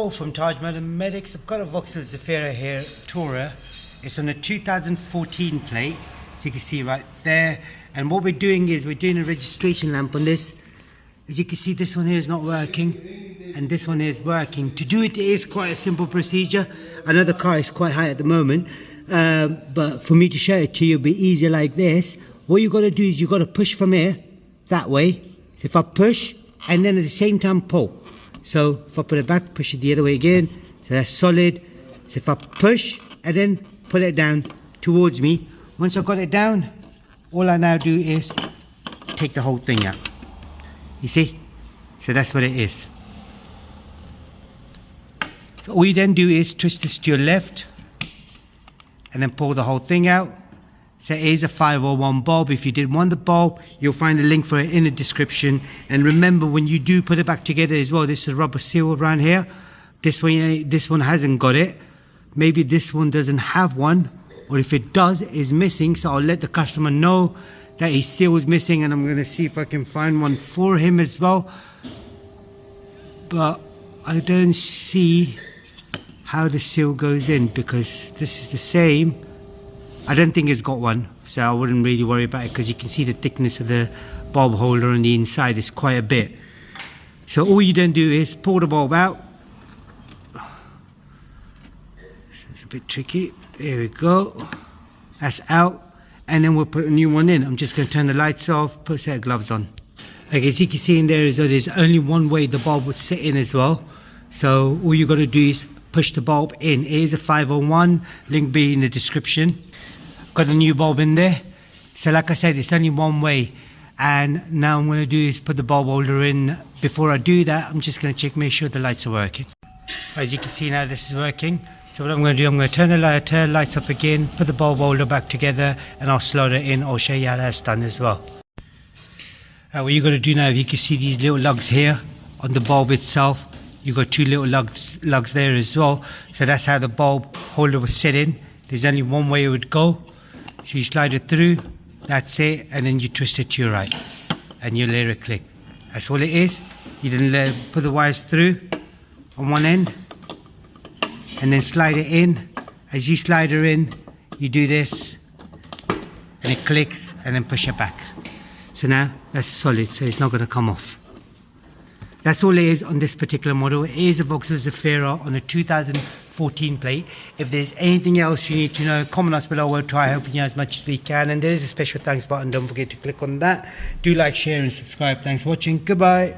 Hello from Automotive. I've got a Vauxhall Zafira here, Tourer. It's on a 2014 plate, so you can see right there. And what we're doing is we're doing a registration lamp on this. As you can see, this one here is not working, and this one here is working. To do it is quite a simple procedure. I know the car is quite high at the moment, but for me to show it to you, it'll be easier like this. What you got to do is you got to push from here that way. So if I push and then at the same time pull. So if I put it back, push it the other way again, so that's solid. So if I push and then pull it down towards me, once I've got it down, all I now do is take the whole thing out. You see? So that's what it is. So all you then do is twist this to your left and then pull the whole thing out. So it is a 501 bulb. If you did want the bulb, you'll find the link for it in the description. And remember, when you do put it back together as well, this is a rubber seal around here. This one hasn't got it. Maybe this one doesn't have one, or if it does, is missing. So I'll let the customer know that his seal is missing, and I'm going to see if I can find one for him as well. But I don't see how the seal goes in, because this is the same. I don't think it's got one, so I wouldn't really worry about it, because you can see the thickness of the bulb holder on the inside is quite a bit. So all you then do is pull the bulb out. It's a bit tricky. There we go. That's out, and then we'll put a new one in. I'm just going to turn the lights off, put a set of gloves on. Okay, as you can see in there as well, there's only one way the bulb would sit in as well. So all you got to do is push the bulb in. It is a 501, link be in the description. Got a new bulb in there. So like I said, it's only one way. And now I'm going to do is put the bulb holder in. Before I do that, I'm just going to check, make sure the lights are working. As you can see now, this is working. So what I'm going to do, I'm going to turn the lights off again, put the bulb holder back together, and I'll slot it in. I'll show you how that's done as well. What you're going to do now, if you can see these little lugs here on the bulb itself, you've got two little lugs there as well. So that's how the bulb holder was set in. There's only one way it would go. So you slide it through, that's it, and then you twist it to your right, and you let it click. That's all it is. You then put the wires through on one end, and then slide it in. As you slide her in, you do this, and it clicks, and then push it back. So now that's solid, so it's not going to come off. That's all it is on this particular model. It is a Vauxhall Zafira on a 2014 plate. If there's anything else you need to know, comment us below. We'll try helping you as much as we can. And there is a special thanks button. Don't forget to click on that. Do like, share and subscribe. Thanks for watching. Goodbye.